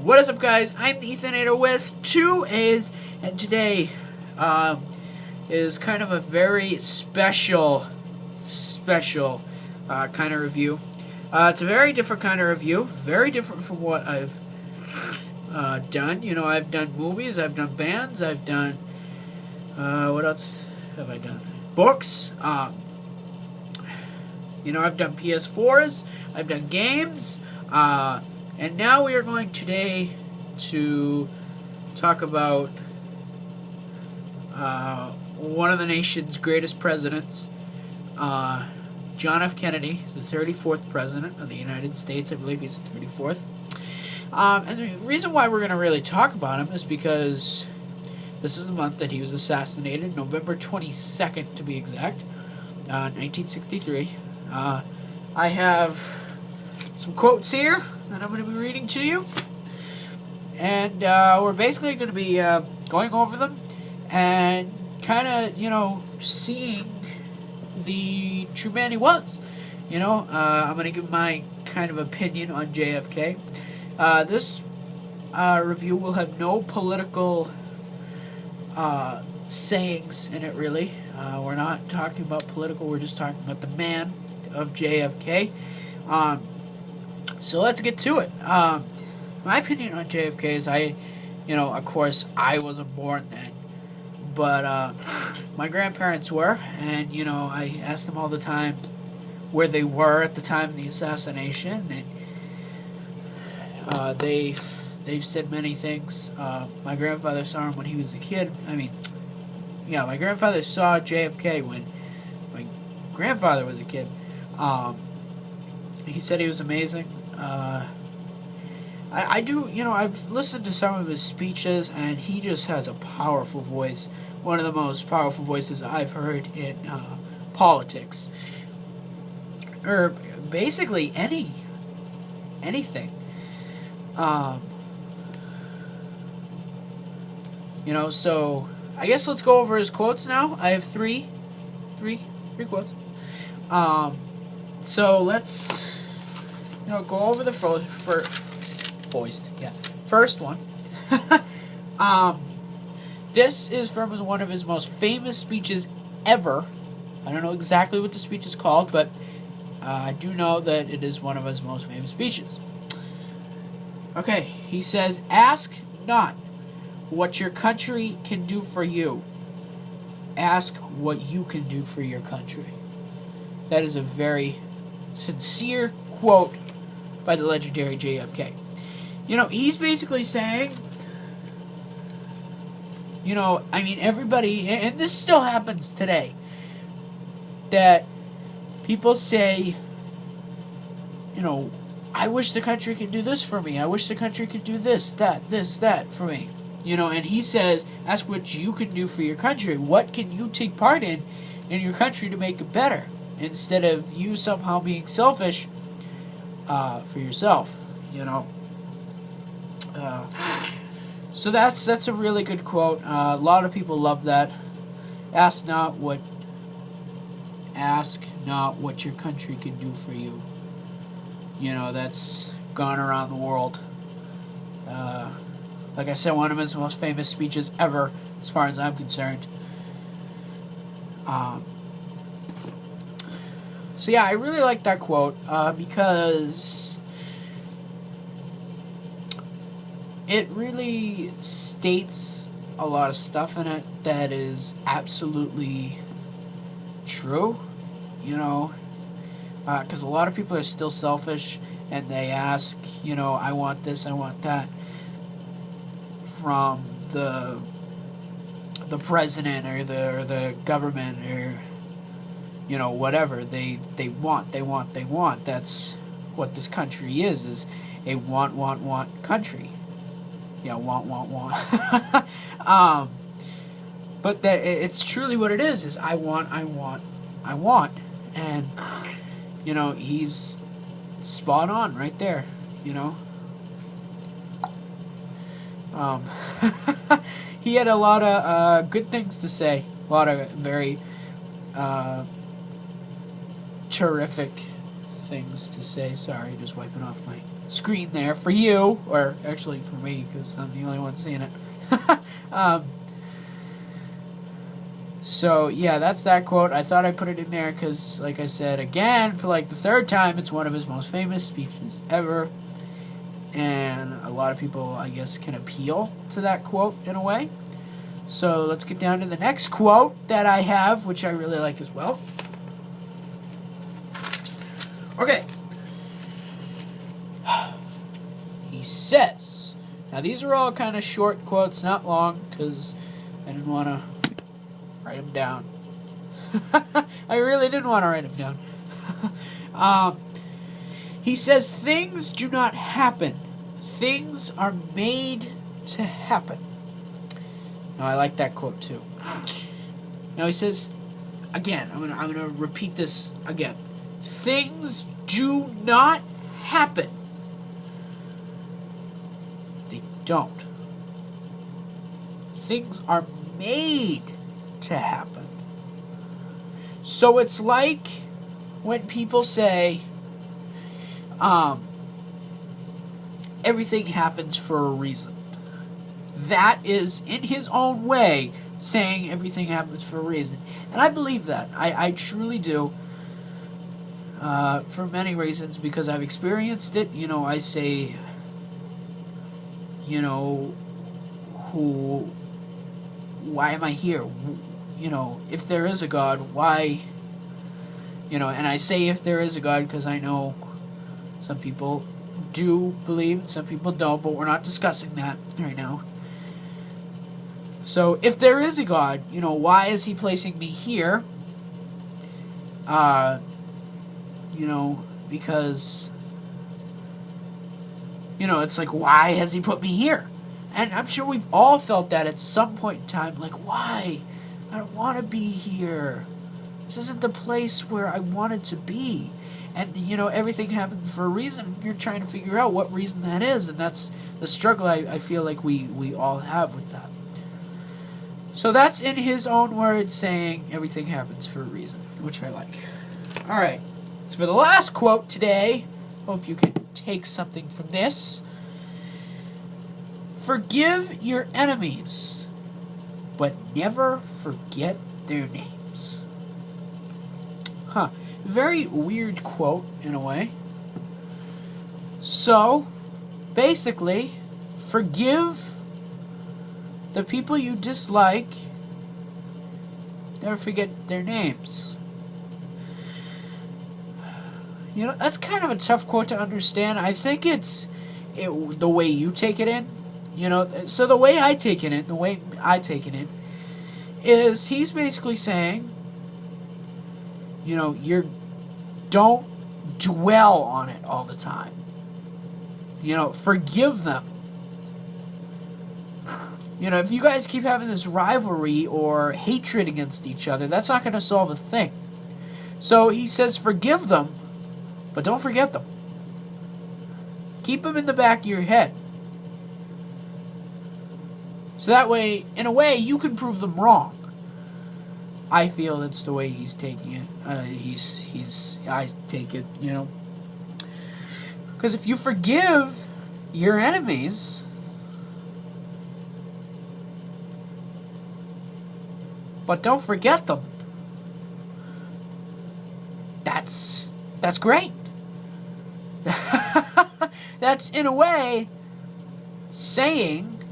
What is up, guys? I'm the Ethaanater with 2 A's, and today is kind of a very special kind of review. It's a very different kind of review, very different from what I've done. You know, I've done movies, I've done bands, I've done, what else have I done? Books, you know, I've done PS4s, I've done games, and now we are going today to talk about one of the nation's greatest presidents, John F. Kennedy, the 34th president of the United States. I believe he's the 34th. And the reason why we're going to really talk about him is because this is the month that he was assassinated, November 22nd to be exact, 1963. I have some quotes here that I'm going to be reading to you, and we're basically going to be going over them and kind of, you know, seeing the true man he was. You know, I'm going to give my kind of opinion on JFK. This review will have no political sayings in it, really. We're not talking about political, we're just talking about the man of JFK. So let's get to it. My opinion on JFK is of course, I wasn't born then, but my grandparents were, and, you know, I asked them all the time where they were at the time of the assassination, and they've said many things. My grandfather saw him when he was a kid. My grandfather saw JFK when my grandfather was a kid. He said he was amazing. I've listened to some of his speeches, and he just has a powerful voice. One of the most powerful voices I've heard in politics. Or basically anything. So I guess let's go over his quotes now. I have three quotes. So let's, go over the first one. This is from one of his most famous speeches ever. I don't know exactly what the speech is called, but I do know that it is one of his most famous speeches. Okay, he says, "Ask not what your country can do for you. Ask what you can do for your country." That is a very sincere quote by the legendary JFK. He's basically saying, everybody, and this still happens today, that people say, I wish the country could do this for me. I wish the country could do this, that for me. And he says, ask what you can do for your country. What can you take part in your country to make it better? Instead of you somehow being selfish for yourself, So that's a really good quote. A lot of people love that. Ask not what your country can do for you. That's gone around the world. Like I said, one of his most famous speeches ever, as far as I'm concerned. So yeah, I really like that quote because it really states a lot of stuff in it that is absolutely true, because a lot of people are still selfish, and they ask, I want this, I want that, from the president or the government, or whatever they want. That's what this country is a want country. Want. But that it's truly what it is I want. And, he's spot on right there, He had a lot of good things to say, a lot of very terrific things to say. Sorry, just wiping off my screen there for you, or actually for me, because I'm the only one seeing it. So, yeah, that's that quote. I thought I'd put it in there because, like I said, again, for like the third time, it's one of his most famous speeches ever. And a lot of people, I guess, can appeal to that quote in a way. So let's get down to the next quote that I have, which I really like as well. Okay. He says, now these are all kind of short quotes, not long, because I didn't want to write them down. I really didn't want to write them down. He says, things do not happen. Things are made to happen. Now, I like that quote, too. Now, he says, again, I'm gonna repeat this again. Things do not happen. They don't. Things are made to happen. So it's like when people say, everything happens for a reason. That is, in his own way, saying everything happens for a reason. And I believe that. I truly do. For many reasons, because I've experienced it. You know, I say, you know, why am I here? You know, if there is a God, why? You know, and I say if there is a God because I know some people do believe, some people don't, but we're not discussing that right now. So, if there is a God, you know, why is he placing me here? You know, because, you know, it's like, why has he put me here? And I'm sure we've all felt that at some point in time, like, why? I don't want to be here. This isn't the place where I wanted to be. And, you know, everything happened for a reason. You're trying to figure out what reason that is, and that's the struggle I feel like we all have with that. So that's in his own words saying everything happens for a reason, which I like. All right. So for the last quote today, hope you can take something from this. Forgive your enemies, but never forget their names. Huh. Very weird quote, in a way. So, basically, forgive the people you dislike, never forget their names. You know, that's kind of a tough quote to understand. I think it's the way you take it in. You know, so the way I take it in, is he's basically saying, you know, don't dwell on it all the time. You know, forgive them. You know, if you guys keep having this rivalry or hatred against each other, that's not going to solve a thing. So he says forgive them, but don't forget them. Keep them in the back of your head. So that way, in a way, you can prove them wrong. I feel that's the way he's taking it. I take it, you know. Because if you forgive your enemies, but don't forget them, that's great. That's, in a way, saying,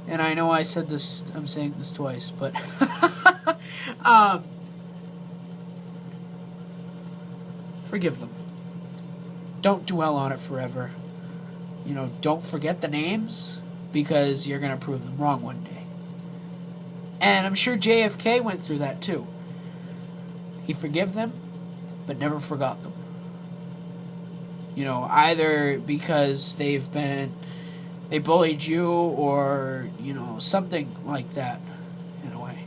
and I know I said this, I'm saying this twice, but forgive them. Don't dwell on it forever. You know, don't forget the names, because you're going to prove them wrong one day. And I'm sure JFK went through that too. He forgave them, but never forgot them. You know, either because they bullied you, or, you know, something like that, in a way.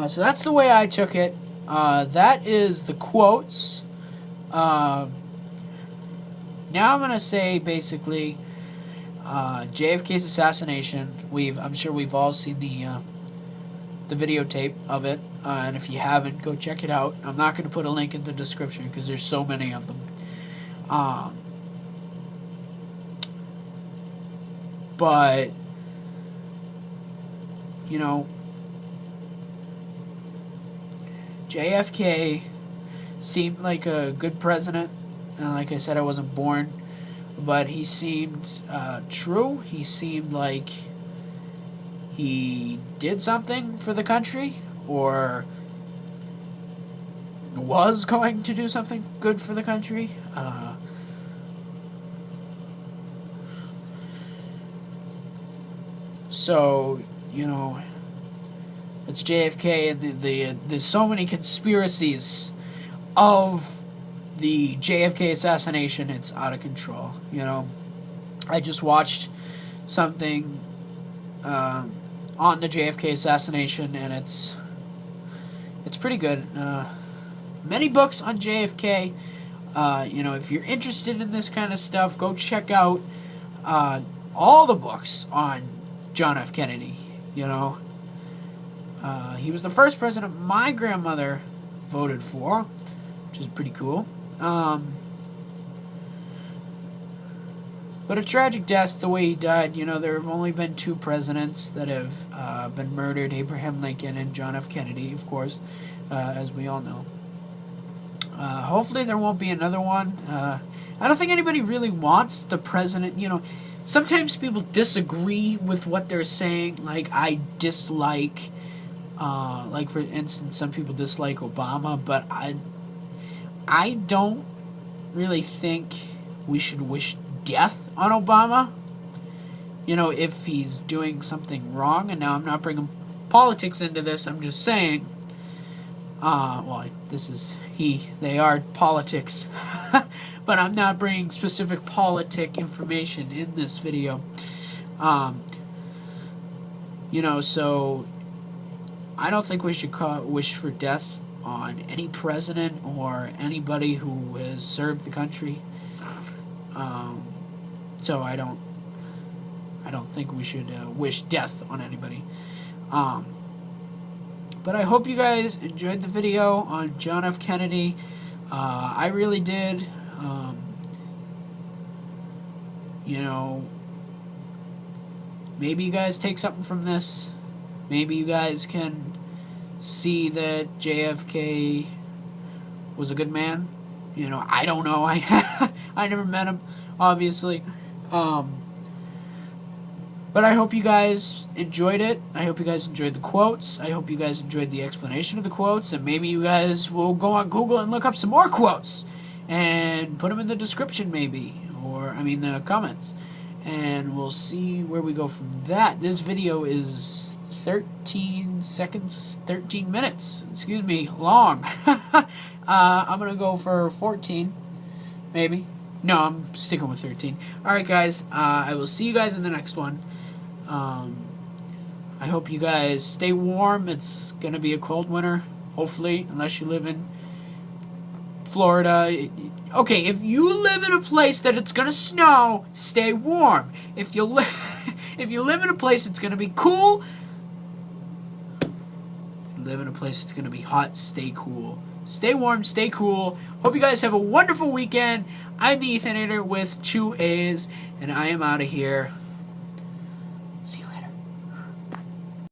So that's the way I took it. That is the quotes. Now I'm going to say, basically, JFK's assassination. I'm sure we've all seen the videotape of it. And if you haven't, go check it out. I'm not going to put a link in the description because there's so many of them. But, you know, JFK seemed like a good president. And like I said, I wasn't born. But he seemed true. He seemed like he did something for the country, or was going to do something good for the country. So, you know, it's JFK, and there's so many conspiracies of the JFK assassination. It's out of control. You know, I just watched something on the JFK assassination, and it's pretty good. Many books on JFK. You know, if you're interested in this kind of stuff, go check out all the books on John F. Kennedy. You know, he was the first president my grandmother voted for, which is pretty cool. But a tragic death, the way he died. You know, there have only been 2 presidents that have been murdered: Abraham Lincoln and John F. Kennedy, of course, as we all know. Hopefully there won't be another one. I don't think anybody really wants the president. You know, sometimes people disagree with what they're saying. Like, I dislike, like for instance, some people dislike Obama, but I don't really think we should wish death on Obama. You know, if he's doing something wrong. And now I'm not bringing politics into this. I'm just saying, well, this is they are politics. But I'm not bringing specific politic information in this video. You know, so I don't think we should wish for death on any president or anybody who has served the country. So I don't think we should wish death on anybody. But I hope you guys enjoyed the video on John F. Kennedy. I really did. You know, maybe you guys take something from this. Maybe you guys can see that JFK was a good man. You know, I don't know. I never met him, obviously. But I hope you guys enjoyed it. I hope you guys enjoyed the quotes. I hope you guys enjoyed the explanation of the quotes. And maybe you guys will go on Google and look up some more quotes and put them in the description, maybe. Or, I mean, the comments. And we'll see where we go from that. This video is 13 seconds, 13 minutes, excuse me, long. I'm going to go for 14, maybe. No, I'm sticking with 13. Alright, guys, I will see you guys in the next one. I hope you guys stay warm. It's going to be a cold winter, hopefully, unless you live in Florida. Okay, if you live in a place that it's going to snow, stay warm. If you if you live in a place that's going to be cool, live in a place that's going to be hot, stay cool. Stay warm, stay cool. Hope you guys have a wonderful weekend. I'm the Ethaanater with 2 A's, and I am out of here.